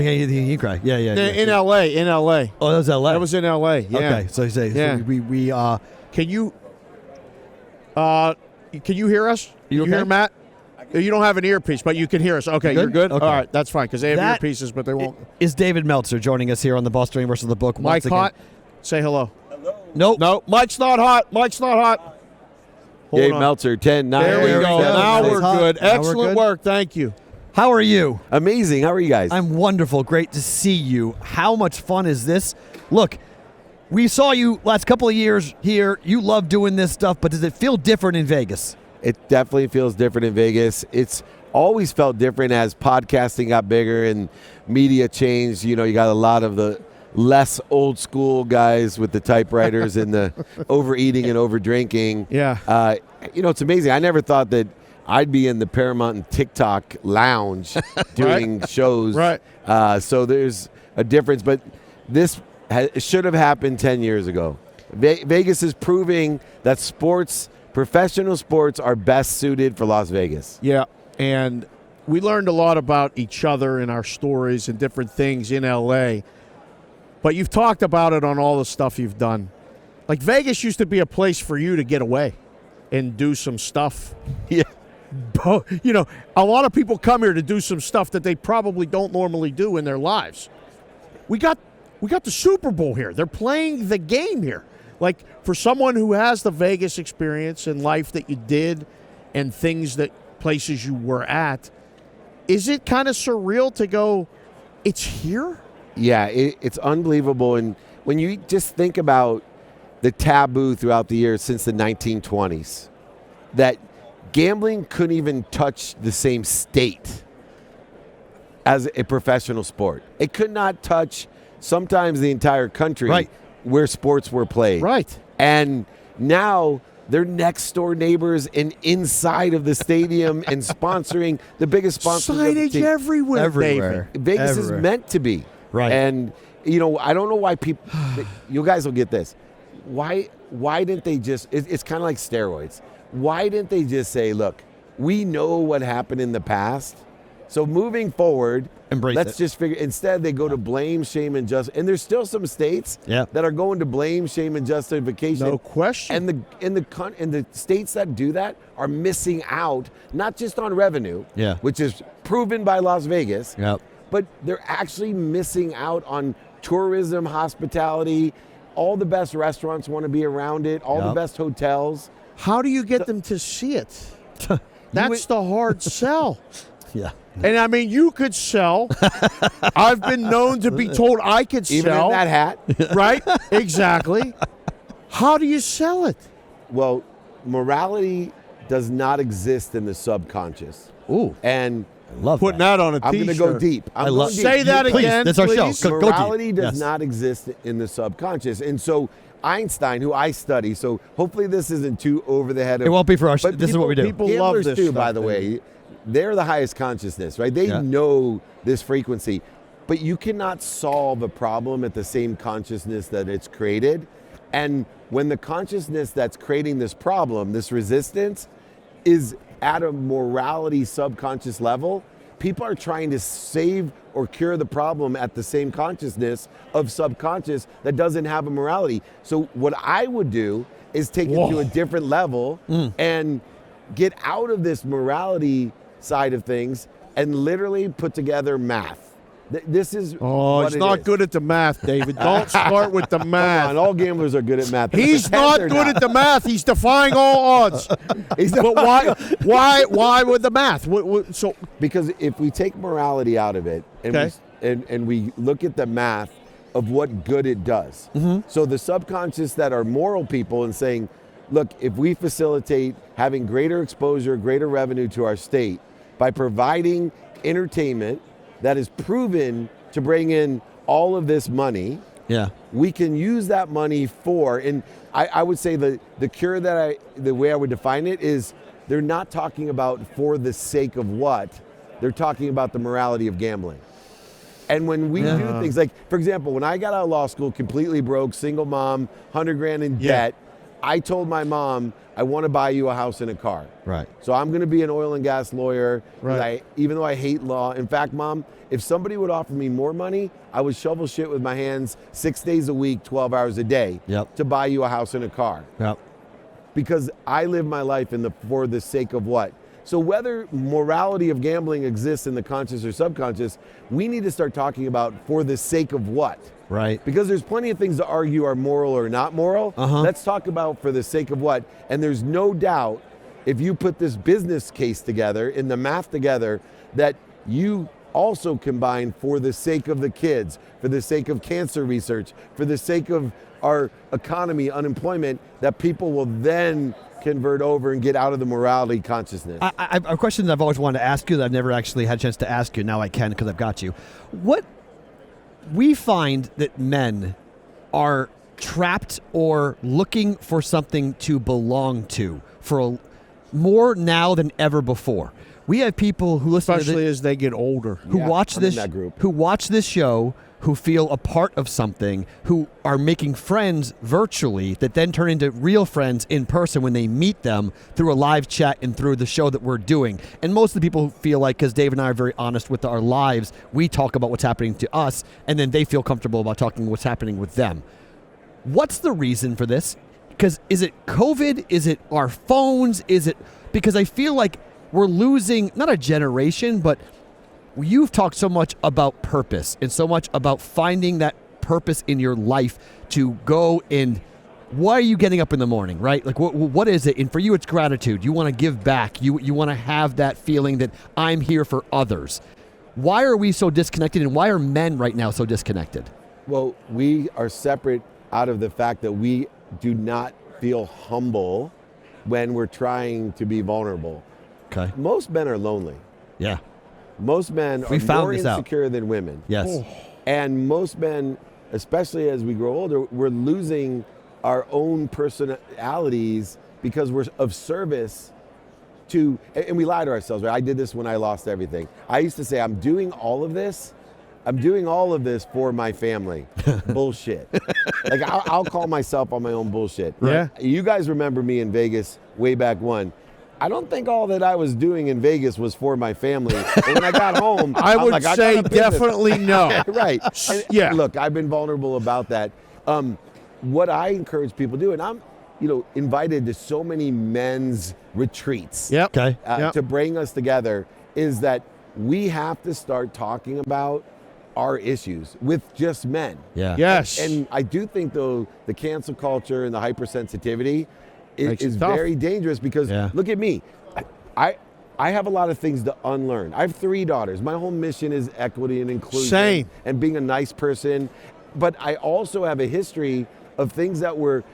He cried. Yeah. In L.A. Oh, that was L.A. That was in L.A. Yeah. Okay, so you say we Can you hear us? You okay? hear Matt? You don't have an earpiece, but you can hear us. Okay, you're good? Okay. All right, that's fine, because they have earpieces, but they won't. Is David Meltzer joining us here on the Boston Universe of the Book? Mike hot? Say hello. Hello. No, Mike's not hot. Dave Meltzer, 10, 9. There we go. Now we're good. Now we're Excellent good. work. Thank you. How are you? Amazing. How are you guys? I'm wonderful. Great to see you. How much fun is this? Look, we saw you last couple of years here. You love doing this stuff, but does it feel different in Vegas? It definitely feels different in Vegas. It's always felt different as podcasting got bigger and media changed. You know, you got a lot of the less old school guys with the typewriters and the overeating and over drinking. Yeah. You know, it's amazing. I never thought that I'd be in the Paramount and TikTok lounge doing shows. Right. So there's a difference, but this should have happened 10 years ago. Vegas is proving that professional sports are best suited for Las Vegas. Yeah, and we learned a lot about each other and our stories and different things in L.A., but you've talked about it on all the stuff you've done. Like, Vegas used to be a place for you to get away and do some stuff. Yeah. You know, a lot of people come here to do some stuff that they probably don't normally do in their lives. We got the Super Bowl here. They're playing the game here. Like, for someone who has the Vegas experience and life that you did and places you were at, is it kind of surreal to go, it's here? Yeah, it's unbelievable. And when you just think about the taboo throughout the years since the 1920s, that gambling couldn't even touch the same state as a professional sport. It could not touch sometimes the entire country where sports were played. Right. And now they're next door neighbors and inside of the stadium and sponsoring the biggest sponsors. Signage everywhere. Vegas is meant to be. Right. And, you know, I don't know why people, you guys will get this. Why didn't they just, it's kind of like steroids. Why didn't they just say, look, we know what happened in the past, so moving forward, let's just figure. Instead, they go to blame, shame, and justice. And there's still some states that are going to blame, shame, and justification. No question. And the states that do that are missing out, not just on revenue, which is proven by Las Vegas, but they're actually missing out on tourism, hospitality. All the best restaurants want to be around it. All the best hotels. How do you get them to see it? That's the hard sell. Yeah. And, I mean, you could sell. I've been known to be told I could sell. Even in that hat. Right? Exactly. How do you sell it? Well, morality does not exist in the subconscious. Ooh. And I love putting that on a I'm T-shirt. going to go deep. Say that please, again, that's our please. show. Go Morality deep. does not exist in the subconscious. And so Einstein, who I study, so hopefully this isn't too over the head. It won't be for us. This is what we do. People love this too, stuff, by the way. They're the highest consciousness, right? They know this frequency. But you cannot solve a problem at the same consciousness that it's created. And when the consciousness that's creating this problem, this resistance, is at a morality subconscious level, people are trying to save or cure the problem at the same consciousness of subconscious that doesn't have a morality. So what I would do is take it to a different level and get out of this morality side of things and literally put together math. This is he's not good at the math, David. Don't start with the math. Come on, all gamblers are good at math. He's not good at the math. He's defying all odds. But why with the math? So because if we take morality out of it and we look at the math of what good it does. So the subconscious that are moral people and saying, look, if we facilitate having greater exposure, greater revenue to our state by providing entertainment that is proven to bring in all of this money, we can use that money for, and I would say the cure the way I would define it is they're not talking about for the sake of what, they're talking about the morality of gambling. And when we do things like, for example, when I got out of law school, completely broke, single mom, $100,000 in debt, I told my mom, I want to buy you a house and a car. Right. So I'm going to be an oil and gas lawyer. Right. Even though I hate law. In fact, Mom, if somebody would offer me more money, I would shovel shit with my hands 6 days a week, 12 hours a day to buy you a house and a car. Yep. Because I live my life for the sake of what? So whether morality of gambling exists in the conscious or subconscious, we need to start talking about for the sake of what? Right. Because there's plenty of things to argue are moral or not moral. Let's talk about for the sake of what. And there's no doubt if you put this business case together, in the math together, that you also combine for the sake of the kids, for the sake of cancer research, for the sake of our economy, unemployment, that people will then convert over and get out of the morality consciousness. A question that I've always wanted to ask you that I've never actually had a chance to ask you. Now I can because I've got you. What we find that men are trapped or looking for something to belong to more now than ever before. We have people who listen Especially to as they get older. who watch I'm this in that group. who watch this show, who feel a part of something, who are making friends virtually that then turn into real friends in person when they meet them through a live chat and through the show that we're doing. And most of the people who feel like, because Dave and I are very honest with our lives, we talk about what's happening to us, and then they feel comfortable about talking what's happening with them. What's the reason for this? Because is it COVID? Is it our phones? Is it because I feel like we're losing not a generation, but you've talked so much about purpose and so much about finding that purpose in your life to go and why are you getting up in the morning, right? Like what is it? And for you, it's gratitude. You want to give back. You want to have that feeling that I'm here for others. Why are we so disconnected and why are men right now so disconnected? Well, we are separate out of the fact that we do not feel humble when we're trying to be vulnerable. Okay. Most men are lonely. Yeah. Most men are more insecure than women. Yes. And most men, especially as we grow older, we're losing our own personalities because we're of service to, and we lie to ourselves, right? I did this when I lost everything. I used to say, I'm doing all of this for my family. Bullshit. Like I'll call myself on my own bullshit. Yeah. You guys remember me in Vegas way back when. I don't think all that I was doing in Vegas was for my family. And when I got home, I I'm would like, say definitely no. Right. And Yeah. Look, I've been vulnerable about that. What I encourage people to do, and I'm, invited to so many men's retreats Yep. Okay. to bring us together, is that we have to start talking about our issues with just men. Yeah. Yes. And I do think, though, the cancel culture and the hypersensitivity Makes is it tough. very dangerous because look at me. I have a lot of things to unlearn. I have 3 daughters. My whole mission is equity and inclusion. Same. And being a nice person. But I also have a history of things that were,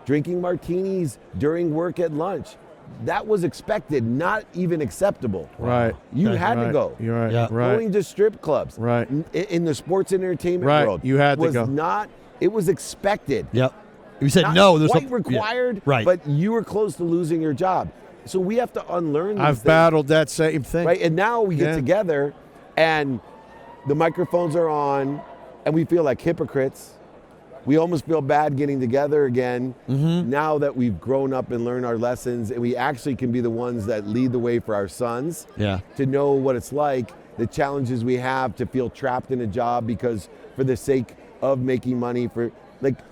drinking martinis during work at lunch. That was expected, not even acceptable. Right. You had to go. You're right. Yeah. Right. Going to strip clubs. Right. In the sports and entertainment Right. world. You had to was go. It was expected. Yep. You said Not no. There's quite some- required, Yeah. Right. but you were close to losing your job. So we have to unlearn these I've things, battled that same thing. right? And now we get Yeah. together and the microphones are on and we feel like hypocrites. We almost feel bad getting together again now that we've grown up and learned our lessons, and we actually can be the ones that lead the way for our sons Yeah. to know what it's like, the challenges we have to feel trapped in a job because for the sake of making money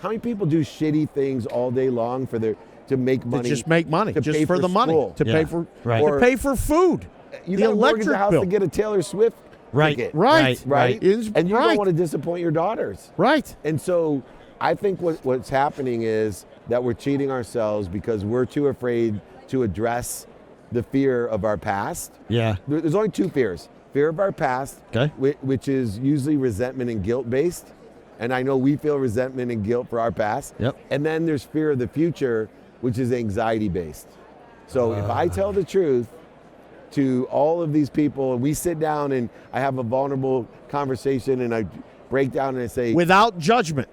how many people do shitty things all day long to make money? To just make money, to just pay for the money, school. to Yeah. pay for Right. to Or- pay for food. You the got to mortgage electric a house bill. to get a Taylor Swift Right. ticket, Right. right? Is And you right. don't want to disappoint your daughters. Right. And so I think what's happening is that we're cheating ourselves because we're too afraid to address the fear of our past. Yeah. There's only 2 fears. Fear of our past, Okay. which is usually resentment and guilt based. And I know we feel resentment and guilt for our past. Yep. And then there's fear of the future, which is anxiety based. So if I tell the truth to all of these people and we sit down and I have a vulnerable conversation and I break down and I say, Without judgment.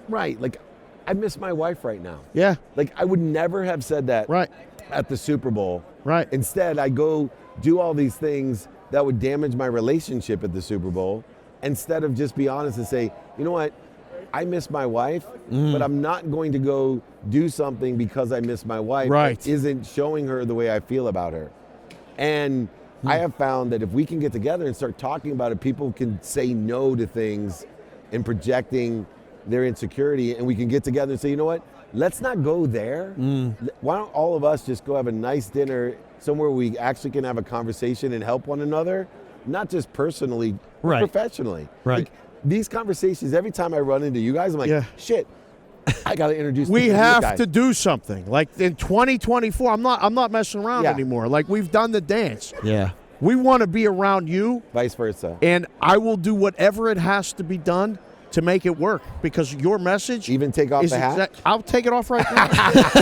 right, like I miss my wife right now. Yeah. Like I would never have said that Right. at the Super Bowl. Right. Instead, I go do all these things that would damage my relationship at the Super Bowl instead of just be honest and say, you know what, I miss my wife, but I'm not going to go do something because I miss my wife that isn't showing her the way I feel about her. And I have found that if we can get together and start talking about it, people can say no to things and projecting their insecurity, and we can get together and say, you know what, let's not go there. Why don't all of us just go have a nice dinner somewhere we actually can have a conversation and help one another, not just personally, but professionally. Right. Like, these conversations, every time I run into you guys, I'm like, shit, I got to introduce We you have guys. to do something. Like in 2024, I'm not messing around anymore. Like, we've done the dance. Yeah. We want to be around you. Vice versa. And I will do whatever it has to be done to make it work, because your message Even take off is the hat? I'll take it off right now.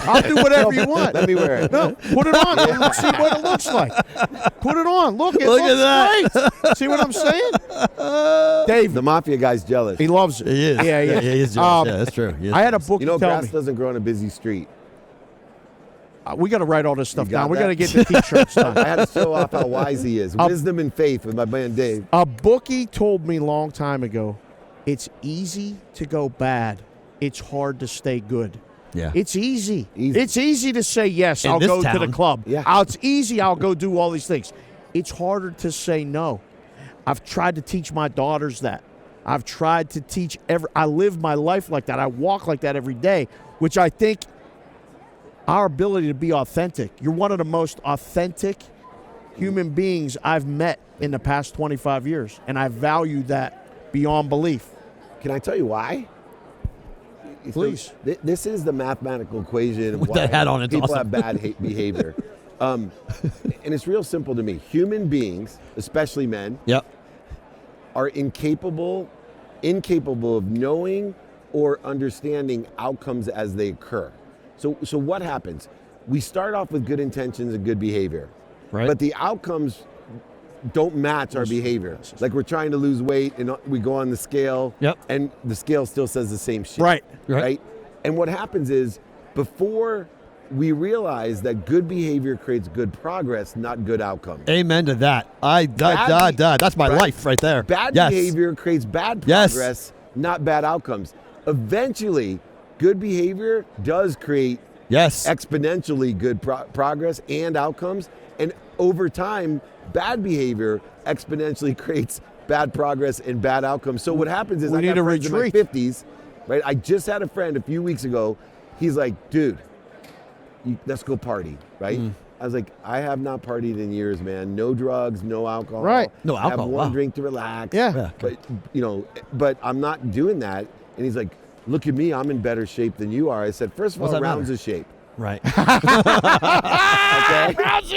I'll do whatever you want. Let me wear it. No, put it on. Let's see what it looks like. Put it on. Look at that. Great. See what I'm saying? Dave, The mafia guy's jealous. he loves it. He is. Yeah, yeah. He is jealous. Yeah, that's true. He is I had a jealous. book You know, tell grass me. doesn't grow on a busy street. We got to write all this stuff got down. We got to that? get the T-shirts done. I had to show off how wise he is. Wisdom and faith with my man Dave. A bookie told me a long time ago, it's easy to go bad. It's hard to stay good. Yeah. It's easy. Easy. It's easy to say yes, In I'll this go to town. the club. Yeah. It's easy, I'll go do all these things. It's harder to say no. I've tried to teach my daughters that. I've tried to teach I live my life like that. I walk like that every day, which I think our ability to be authentic. You're one of the most authentic human beings I've met in the past 25 years, and I value that beyond belief. Can I tell you why? Please. So, this is the mathematical equation of With why that hat on, it's people awesome. have bad behavior. And it's real simple to me. Human beings, especially men, Yep. are incapable of knowing or understanding outcomes as they occur. So what happens? We start off with good intentions and good behavior, Right. but the outcomes don't match our behavior. Like, we're trying to lose weight and we go on the scale, Yep. and the scale still says the same shit. Right. Right. And what happens is, before we realize that good behavior creates good progress, not good outcomes. Amen to that. That's my life right there. Bad Yes. behavior creates bad Yes. progress, not bad outcomes. Eventually, good behavior does create Yes. exponentially good progress and outcomes. And over time, bad behavior exponentially creates bad progress and bad outcomes. So what happens is, We I need got a friends in my retreat. 50s, right? I just had a friend a few weeks ago. He's like, dude, let's go party, right? I was like, I have not partied in years, man. No drugs, no alcohol. Right. No I have alcohol, one wow. drink to relax. Yeah. But I'm not doing that. And he's like, look at me, I'm in better shape than you are. I said, first of What's all, that rounds matter? of shape. Right.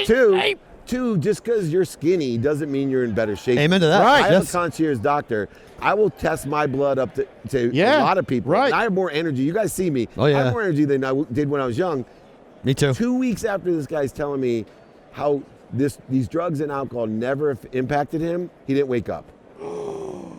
Okay. Two, just because you're skinny doesn't mean you're in better shape. Amen to that. Right. I have Yes. a concierge doctor. I will test my blood up to Yeah, a lot of people. right. And I have more energy. You guys see me. Oh, I yeah. have more energy than I did when I was young. Me too. 2 weeks after this guy's telling me how these drugs and alcohol never impacted him, he didn't wake up.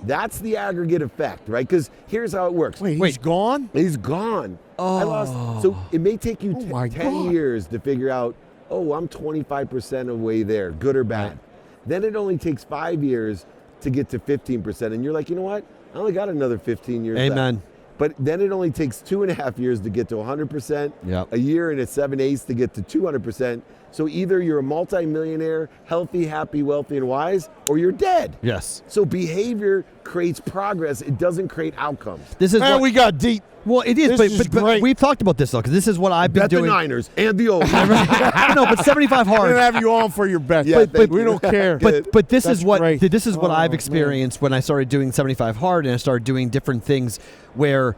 That's the aggregate effect, right? Because here's how it works. Wait, he's gone? He's gone. I lost. So it may take you my 10 God. years to figure out, oh, I'm 25% of the way there, good or bad. Right. Then it only takes 5 years to get to 15%. And you're like, you know what? I only got another 15 years left. Amen. But then it only takes 2.5 years to get to 100%, Yep. a year and 7/8 to get to 200%. So either you're a multimillionaire, healthy, happy, wealthy, and wise, or you're dead. Yes. So behavior creates progress. It doesn't create outcomes. This is Man, what, we got deep. well, it is, This is but great. we've talked about this though, because this is what I've been Bet the doing. Niners and the O's. No, but 75 We're hard. gonna have you on for your bet. Yeah, thank we you. don't care. But this That's is what great. this is what Oh, I've man. experienced when I started doing 75 hard, and I started doing different things where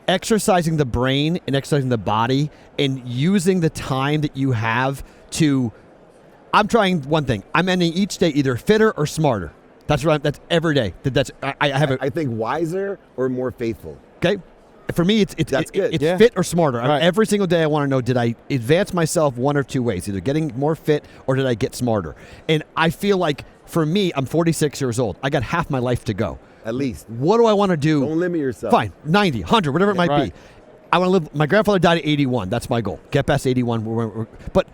exercising the brain and exercising the body and using the time that you have to. I'm trying one thing. I'm ending each day either fitter or smarter. That's right. That's every day. I have a I think wiser or more faithful. okay. For me, it's That's good. It's Yeah. fit or smarter. Right. Every single day, I want to know: did I advance myself one or two ways? Either getting more fit or did I get smarter? And I feel like for me, I'm 46 years old. I got half my life to go. At least. What do I want to do? Don't limit yourself. Fine, 90, 100, whatever it might Right. be. I want to live. My grandfather died at 81. That's my goal. Get past 81. But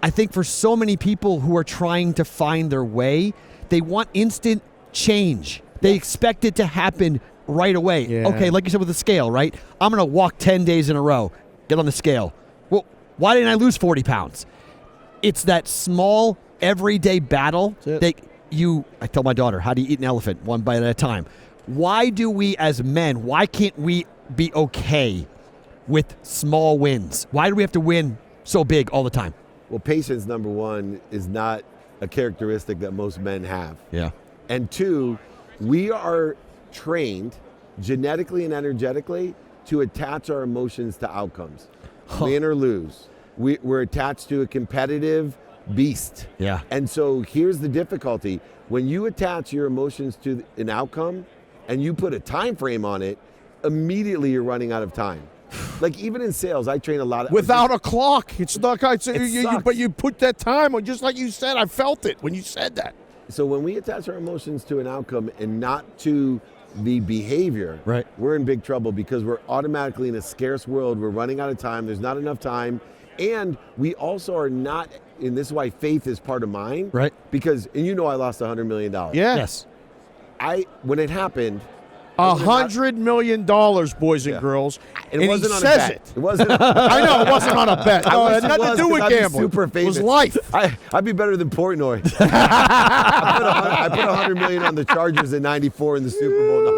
I think for so many people who are trying to find their way, they want instant change. They expect it to happen right away. Yeah. Okay, like you said with the scale, right? I'm going to walk 10 days in a row, get on the scale. Well, why didn't I lose 40 pounds? It's that small, everyday battle that I tell my daughter, how do you eat an elephant? One bite at a time. Why do we as men, why can't we be okay with small wins? Why do we have to win so big all the time? Well, patience, number one, is not a characteristic that most men have. Yeah. And two, we are trained genetically and energetically to attach our emotions to outcomes. Win or lose. We're attached to a competitive beast. Yeah. And so here's the difficulty. When you attach your emotions to an outcome and you put a time frame on it, immediately you're running out of time. Like even in sales, I train a lot of without a clock. It's not. Sucks. But you put that time on, just like you said. I felt it when you said that. So when we attach our emotions to an outcome and not to the behavior, right, we're in big trouble because we're automatically in a scarce world. We're running out of time. There's not enough time. And we also are not, and this is why faith is part of mine. Right. Because, and you know I lost $100 million. Yeah. Yes. When it happened, $100 million, boys and girls. And it wasn't he on a says bet. It wasn't. I know, it wasn't on a bet. No, it had nothing to do with gambling. Super famous. It was life. I'd be better than Portnoy. I put $100 million on the Chargers in '94 in the Super Bowl.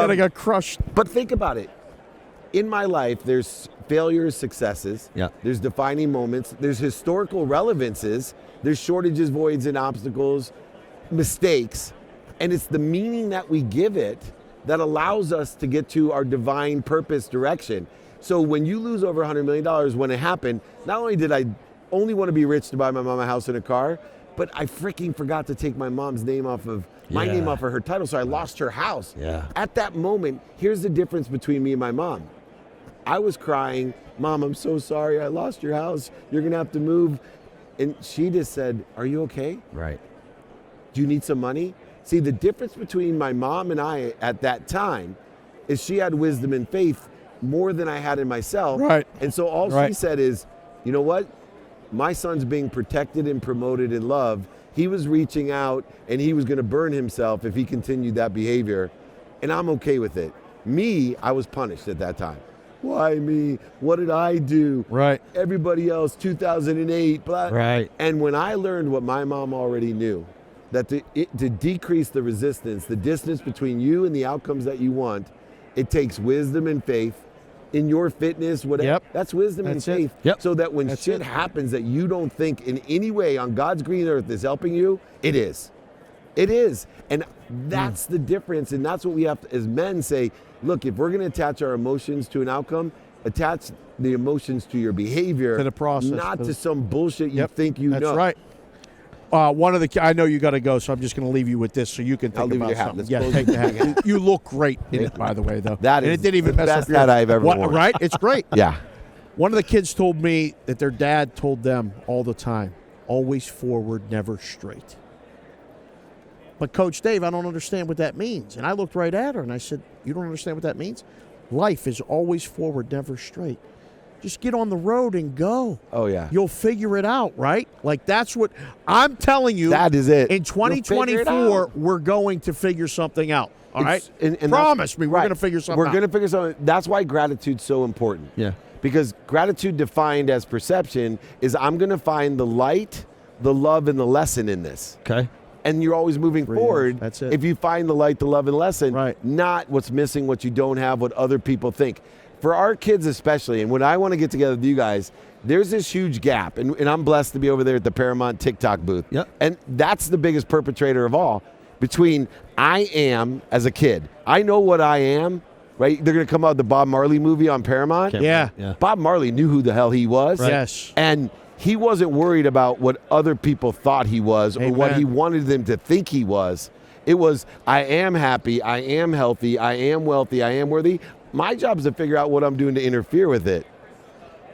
And I got crushed. But think about it. In my life, there's failures, successes. Yeah. There's defining moments. There's historical relevances. There's shortages, voids, and obstacles, mistakes. And it's the meaning that we give it that allows us to get to our divine purpose direction. So when you lose over $100 million when it happened, not only did I only want to be rich to buy my mom a house and a car, but I freaking forgot to take my mom's name off of my name off of her title, so I lost her house. Yeah. At that moment, here's the difference between me and my mom. I was crying, Mom, I'm so sorry, I lost your house. You're gonna have to move. And she just said, are you okay? Right. Do you need some money? See, the difference between my mom and I at that time is she had wisdom and faith more than I had in myself. Right. And so all she said is, you know what? My son's being protected and promoted and loved. He was reaching out and he was going to burn himself if he continued that behavior. And I'm okay with it. Me, I was punished at that time. Why me? What did I do? Right. Everybody else, 2008, blah. Right. And when I learned what my mom already knew, that to decrease the resistance, the distance between you and the outcomes that you want, it takes wisdom and faith in your fitness, whatever. Yep. That's wisdom and faith. Yep. So that when shit happens that you don't think in any way on God's green earth is helping you, it is. It is. And that's the difference. And that's what we have to, as men, say, look, if we're going to attach our emotions to an outcome, attach the emotions to your behavior. To the process. Not to some bullshit you think you know. That's right. One of the I know you got to go, so I'm just going to leave you with this, so you can think I'll leave about your hat. something. Let's Yeah, close take the the hat. You look great in it, by the way, though. That and is it didn't even the mess best up your hat I've ever worn. Right? It's great. Yeah. One of the kids told me that their dad told them all the time, always forward, never straight. But Coach Dave, I don't understand what that means. And I looked right at her and I said, you don't understand what that means? Life is always forward, never straight. Just get on the road and go. Oh, yeah. You'll figure it out, right? Like that's what I'm telling you. That is it. In You'll figure it 2024, out. we're going to figure something out. All right? And Promise me we're right. going to figure something We're out. going to figure something. That's why gratitude's so important. Yeah. Because gratitude defined as perception is I'm going to find the light, the love, and the lesson in this. Okay. And you're always moving forward. That's it. If you find the light, the love, and lesson, Right. not what's missing, what you don't have, what other people think. For our kids especially, and when I want to get together with you guys, there's this huge gap. And I'm blessed to be over there at the Paramount TikTok booth. Yep. And that's the biggest perpetrator of all between I am as a kid. I know what I am, right? They're going to come out with the Bob Marley movie on Paramount. Yeah. Bob Marley knew who the hell he was. Right. Yes. And he wasn't worried about what other people thought he was or what Amen. he wanted them to think he was. It was, I am happy, I am healthy, I am wealthy, I am worthy. My job is to figure out what I'm doing to interfere with it.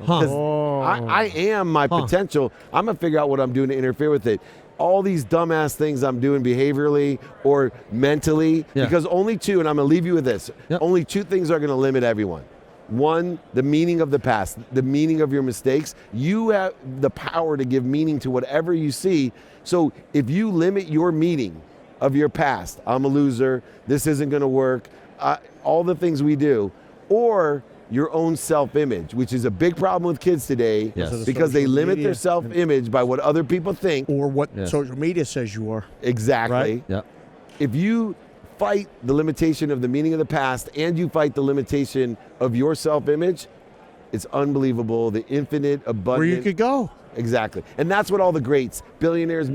I am my potential. I'm going to figure out what I'm doing to interfere with it. All these dumbass things I'm doing behaviorally or mentally, because only two, and I'm going to leave you with this, only two things are going to limit everyone. One, the meaning of the past, the meaning of your mistakes. You have the power to give meaning to whatever you see. So if you limit your meaning of your past. I'm a loser. This isn't going to work. All the things we do. Or your own self-image, which is a big problem with kids today, Yes. because they Social limit media. their self-image by what other people think. Or what Yes. social media says you are. Exactly. Right. Yeah. If you fight the limitation of the meaning of the past and you fight the limitation of your self-image, it's unbelievable. The infinite, abundant. Where you could go. Exactly. And that's what all the greats, billionaires,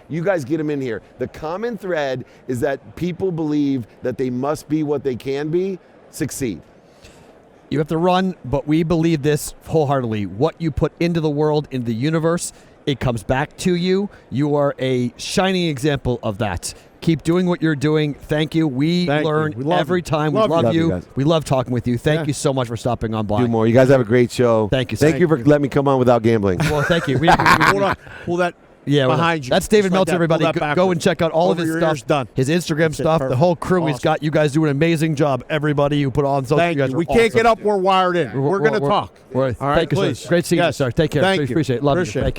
you guys get them in here. The common thread is that people believe that they must be what they can be, succeed. You have to run, but we believe this wholeheartedly. What you put into the world, into the universe, it comes back to you. You are a shining example of that. Keep doing what you're doing. Thank you. We Thank you. learn We love every you. time. Love we love you. you. Love you guys. We love talking with you. Thank Yeah. you so much for stopping on by. Do more. You guys have a great show. Thank you, sir. Thank you for letting me come on without gambling. Well, thank you. Hold on. Pull that Yeah, well, behind you. that's David Just like Meltzer, that. everybody. Pull that Go backwards. and check out all Over of his your stuff. ears, done. His Instagram That's it, stuff, the perfect. whole crew he's Awesome. got. You guys do an amazing job. Everybody who put on social. Thank you guys you. are We can't awesome. get up. We're wired in. We're going to talk. All right, Thank thank you, you, please. sir. Great seeing you, Yes. sir. Take care. Thank you. Appreciate it. Love Appreciate you. it. Thank you.